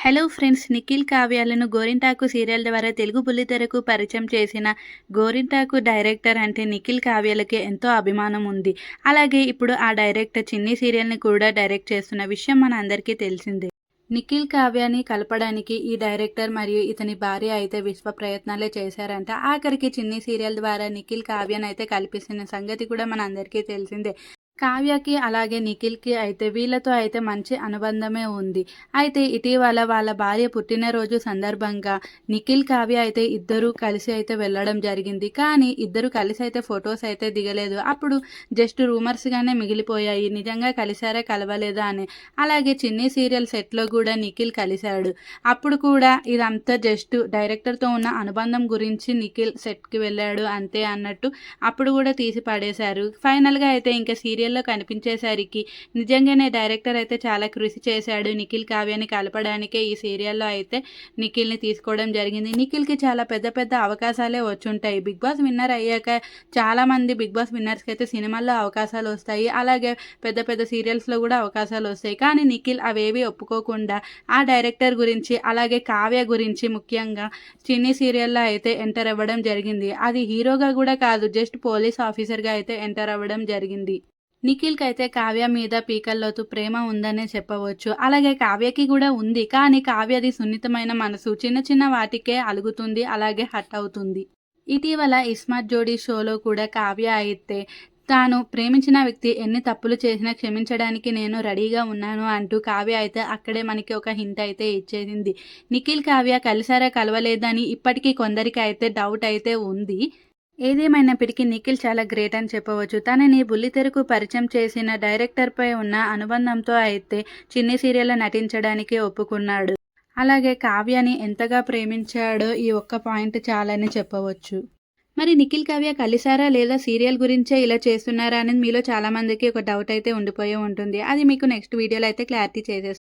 Hello friends, Nikhil కావ్యాలను గోరింటాకు serial ద్వారా తెలుగు బుల్లితెరకు పరిచయం చేసిన గోరింటాకు డైరెక్టర్ అంటే నిఖిల్ కావ్యాలకి ఎంతో అభిమానం ఉంది. అలాగే ఇప్పుడు ఆ డైరెక్టర్ చిన్ని సీరియల్ని కూడా డైరెక్ట్ చేస్తున్న విషయం మన అందరికీ తెలిసిందే. నిఖిల్ కావ్యాని కలపడానికి ఈ డైరెక్టర్ మరియు ఇతని భార్య అయితే విశ్వ ప్రయత్నాలే చేశారంట. ఆఖరికి చిన్ని సీరియల్ ద్వారా నిఖిల్ కావ్యాన్ని అయితే కల్పిస్తున్న సంగతి కూడా మన అందరికీ తెలిసిందే. కావ్యకి అలాగే నిఖిల్కి అయితే వీళ్ళతో అయితే మంచి అనుబంధమే ఉంది. అయితే ఇటీవల వాళ్ళ భార్య పుట్టినరోజు సందర్భంగా నిఖిల్ కావ్య అయితే ఇద్దరు కలిసి అయితే వెళ్ళడం జరిగింది. కానీ ఇద్దరు కలిసి అయితే ఫొటోస్ అయితే దిగలేదు. అప్పుడు జస్ట్ రూమర్స్గానే మిగిలిపోయాయి, నిజంగా కలిసారా కలవలేదా అని. అలాగే చిన్ని సీరియల్ సెట్లో కూడా నిఖిల్ కలిశాడు. అప్పుడు కూడా ఇదంతా జస్ట్ డైరెక్టర్తో ఉన్న అనుబంధం గురించి నిఖిల్ సెట్కి వెళ్ళాడు అంతే అన్నట్టు అప్పుడు కూడా తీసి పడేశారు. ఫైనల్గా అయితే ఇంకా సీరియల్లో కనిపించేసరికి నిజంగానే డైరెక్టర్ అయితే చాలా కృషి చేశాడు. నిఖిల్ కావ్యాన్ని కలపడానికే ఈ సీరియల్లో అయితే నిఖిల్ని తీసుకోవడం జరిగింది. నిఖిల్కి చాలా పెద్ద పెద్ద అవకాశాలే వచ్చుంటాయి. బిగ్ బాస్ విన్నర్ అయ్యాక చాలామంది బిగ్ బాస్ విన్నర్స్కి అయితే సినిమాల్లో అవకాశాలు వస్తాయి, అలాగే పెద్ద పెద్ద సీరియల్స్లో కూడా అవకాశాలు వస్తాయి. కానీ నిఖిల్ అవేవి ఒప్పుకోకుండా ఆ డైరెక్టర్ గురించి అలాగే కావ్య గురించి ముఖ్యంగా చిన్ని సీరియల్లో అయితే ఎంటర్ అవ్వడం జరిగింది. అది హీరోగా కూడా కాదు, జస్ట్ పోలీస్ ఆఫీసర్గా అయితే ఎంటర్ అవ్వడం జరిగింది. నిఖిల్కి అయితే కావ్య మీద పీకల్లోతు ప్రేమ ఉందనే చెప్పవచ్చు. అలాగే కావ్యకి కూడా ఉంది, కానీ కావ్యది సున్నితమైన మనసు, చిన్న చిన్న వాటికే అలుగుతుంది, అలాగే హట్ అవుతుంది. ఇటీవల ఇస్మార్ట్ జోడీ షోలో కూడా కావ్య అయితే తాను ప్రేమించిన వ్యక్తి ఎన్ని తప్పులు చేసినా క్షమించడానికి నేను రెడీగా ఉన్నాను అంటూ కావ్య అయితే అక్కడే మనకి ఒక హింట్ అయితే ఇచ్చేసింది. నిఖిల్ కావ్య కలిసారా కలవలేదని ఇప్పటికీ కొందరికి అయితే డౌట్ అయితే ఉంది. ఏదేమైనప్పటికీ నిఖిల్ చాలా గ్రేట్ అని చెప్పవచ్చు. తనని బుల్లితెరకు పరిచయం చేసిన డైరెక్టర్పై ఉన్న అనుబంధంతో అయితే చిన్ని సీరియల్లో నటించడానికి ఒప్పుకున్నాడు. అలాగే కావ్యని ఎంతగా ప్రేమించాడో ఈ ఒక్క పాయింట్ చాలని చెప్పవచ్చు. మరి నిఖిల్ కావ్య కలిసారా లేదా సీరియల్ గురించే ఇలా చేస్తున్నారా అనేది మీలో చాలామందికి ఒక డౌట్ అయితే ఉండిపోయి ఉంటుంది. అది మీకు నెక్స్ట్ వీడియోలో అయితే క్లారిటీ చేసేస్తాను.